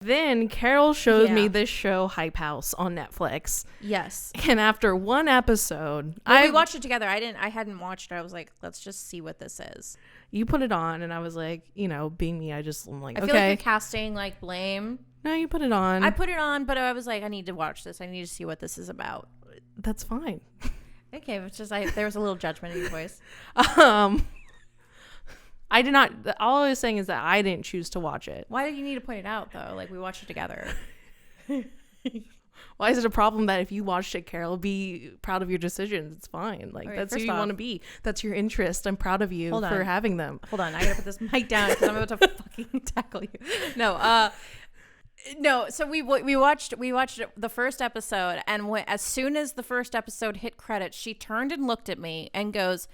Then Carol showed me this show Hype House on Netflix. Yes. And after one episode, we watched it together. I hadn't watched it. I was like, let's just see what this is. You put it on and I was like, being me, I'm like, I feel like you're casting like blame. No, you put it on. I put it on, but I was like, I need to watch this. I need to see what this is about. That's fine. Okay, it's just there was a little judgment in your voice. I did not. All I was saying is that I didn't choose to watch it. Why did you need to point it out though? Like, we watched it together. Why is it a problem that if you watched it, Carol, be proud of your decisions? It's fine. Like, that's who you want to be. That's your interest. I'm proud of you for having them. Hold on, I gotta put this mic down because I'm about to fucking tackle you. No, so we watched the first episode, and as soon as the first episode hit credits, she turned and looked at me and goes,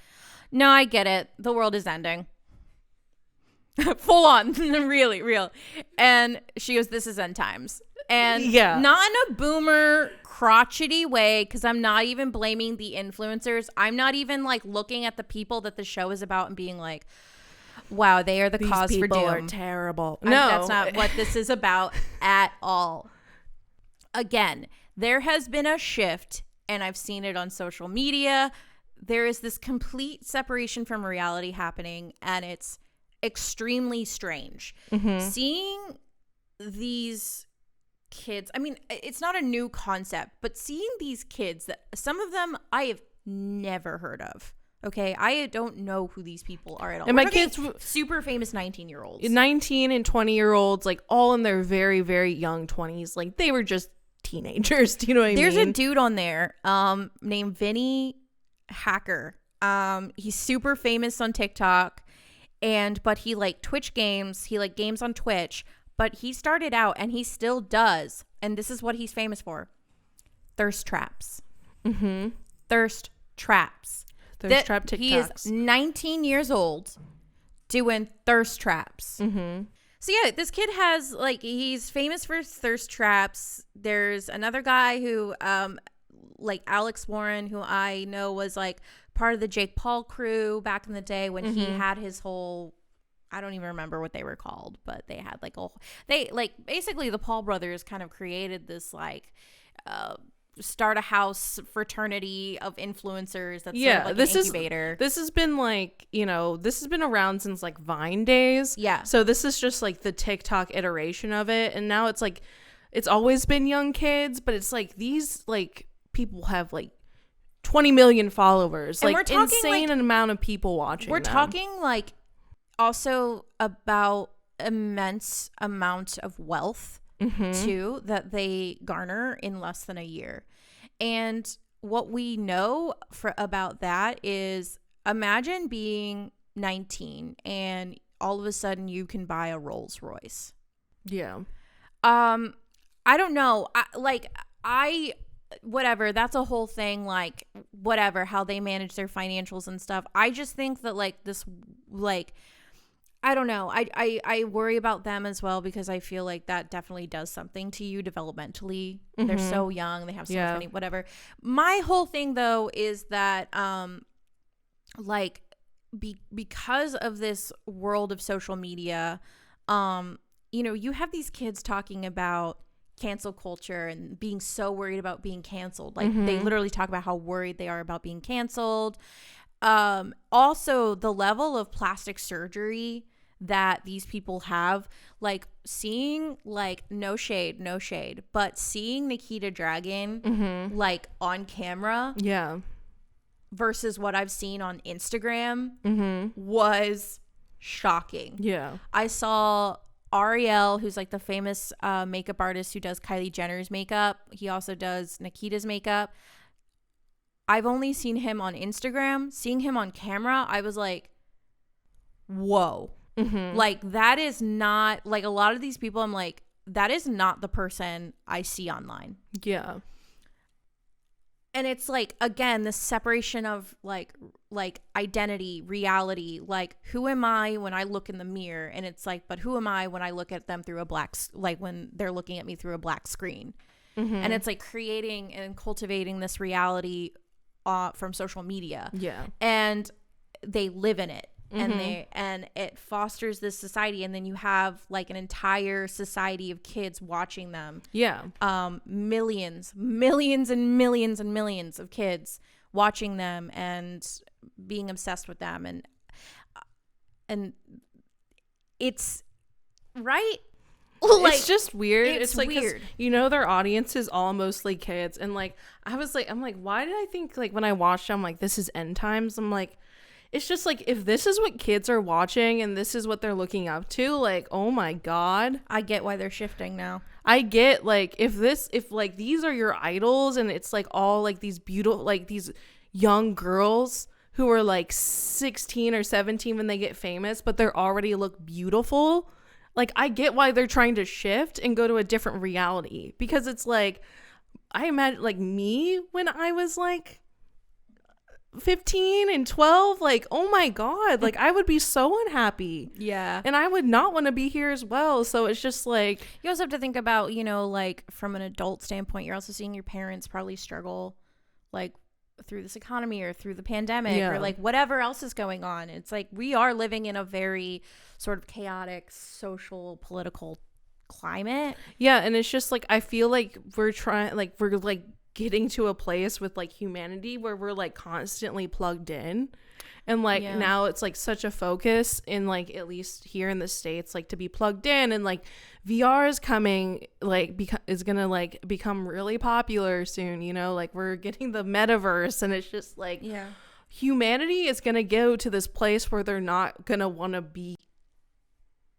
"No, I get it. The world is ending." Full on, really real. And she goes, "This is end times." And not in a boomer crotchety way, because I'm not even blaming the influencers. I'm not even like looking at the people that the show is about and being like, wow, they are the cause for doom. These people are terrible. No, that's not what this is about at all. Again, there has been a shift, and I've seen it on social media. There is this complete separation from reality happening, and it's extremely strange. Seeing these kids, I mean, it's not a new concept, but seeing these kids, that some of them I have never heard of. Okay, I don't know who these people are at all. And my kids, super famous 19-year-olds, 19 and 20-year-olds, like all in their very, very young 20s. Like, they were just teenagers. Do you know what I mean? There's a dude on there named Vinny Hacker. He's super famous on TikTok, but he like Twitch games. He like games on Twitch. But he started out, and he still does, and this is what he's famous for: thirst traps. Thirst traps. Thirst trap TikToks. He is 19 years old doing thirst traps. So yeah, this kid has like, he's famous for thirst traps. There's another guy who like Alex Warren, who I know was like part of the Jake Paul crew back in the day when he had his whole, I don't even remember what they were called, but they had like basically the Paul brothers kind of created this like start a house fraternity of influencers that's sort of like an incubator. This has been like, this has been around since like Vine days. Yeah. So this is just like the TikTok iteration of it. And now it's like, it's always been young kids, but it's like these like people have like 20 million followers. And like, we're talking insane like, amount of people watching. We're talking like also about immense amount of wealth too that they garner in less than a year. And what we know about that is, imagine being 19 and all of a sudden you can buy a Rolls Royce. Yeah. I don't know. Whatever, that's a whole thing, like whatever, how they manage their financials and stuff. I just think that like this, like, I don't know. I worry about them as well, because I feel like that definitely does something to you developmentally. They're so young. They have so much money, whatever. My whole thing, though, is that because of this world of social media, you have these kids talking about cancel culture and being so worried about being canceled. Like they literally talk about how worried they are about being canceled. Also, the level of plastic surgery that these people have, like seeing, like, no shade, but seeing Nikita Dragon like on camera versus what I've seen on Instagram was shocking. Yeah. I saw Ariel, who's like the famous makeup artist who does Kylie Jenner's makeup. He also does Nikita's makeup. I've only seen him on Instagram. Seeing him on camera, I was like, whoa. Like, that is not, like, a lot of these people, I'm like, that is not the person I see online. Yeah. And it's like, again, the separation of like identity, reality, like, who am I when I look in the mirror? And it's like, but who am I when I look at them through when they're looking at me through a black screen? And it's like creating and cultivating this reality from social media. Yeah. And they live in it. and it fosters this society, and then you have like an entire society of kids watching them. Millions and millions of kids watching them and being obsessed with them, and it's right. Like, it's just weird. It's like weird. You know, their audience is all mostly kids, and like I'm like, why did I think, like, when I watched it, I'm like, this is end times? I'm like, it's just like, if this is what kids are watching and this is what they're looking up to, like, oh my god, I get why they're shifting now. I get, like, if like these are your idols, and it's like all like these beautiful, like these young girls who are like 16 or 17 when they get famous, but they're already look beautiful. Like, I get why they're trying to shift and go to a different reality, because it's like, I imagine, like, me when I was like 15 and 12, like, oh my god, like, I would be so unhappy. Yeah. And I would not want to be here as well. So it's just like, you also have to think about, you know, like, from an adult standpoint, you're also seeing your parents probably struggle, like, through this economy or through the pandemic or like whatever else is going on. It's like, we are living in a very sort of chaotic social political climate. Yeah. And it's just like, I feel like we're getting to a place with like humanity where we're like constantly plugged in, and like now it's like such a focus in, like, at least here in the States, like, to be plugged in, and like VR is coming, like, is gonna like become really popular soon, you know, like we're getting the metaverse, and it's just like humanity is gonna go to this place where they're not gonna want to be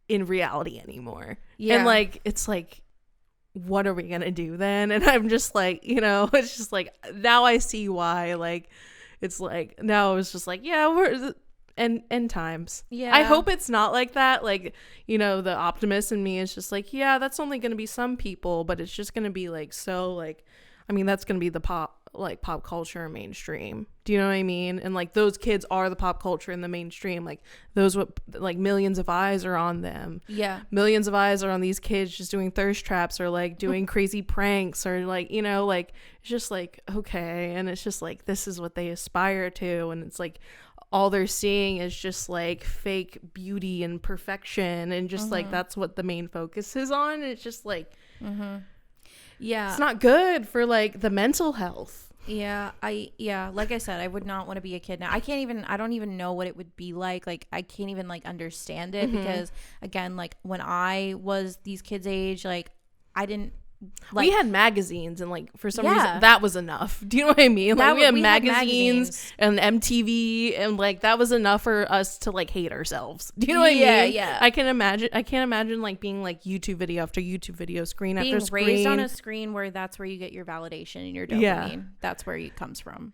in reality anymore. And like, it's like, what are we gonna do then? And I'm just like, you know, it's just like, now I see why. Like, it's like, now it's just like, yeah, we're end times. I hope it's not like that. Like, you know, the optimist in me is just like, yeah, that's only gonna be some people, but it's just gonna be like, so like, I mean, that's gonna be the pop culture mainstream. Do you know what I mean? And like, those kids are the pop culture in the mainstream. Like, like millions of eyes are on them. Yeah. Millions of eyes are on these kids just doing thirst traps or like doing crazy pranks or like, you know, like, it's just like, okay. And it's just like, this is what they aspire to. And it's like, all they're seeing is just like fake beauty and perfection. And just like, that's what the main focus is on. And it's just like, it's not good for like the mental health. Like I said, I would not want to be a kid now. I don't even know what it would be like I can't even like understand it, because again, like, when I was these kids' age, like, I didn't, like, we had magazines, and like, for some reason that was enough. Do you know what I mean? Like, we had magazines and MTV, and like, that was enough for us to like hate ourselves. Do you know what I mean? Yeah. I can't imagine like being like YouTube video after YouTube video, screen after screen, raised on a screen where that's where you get your validation and your dopamine. That's where it comes from.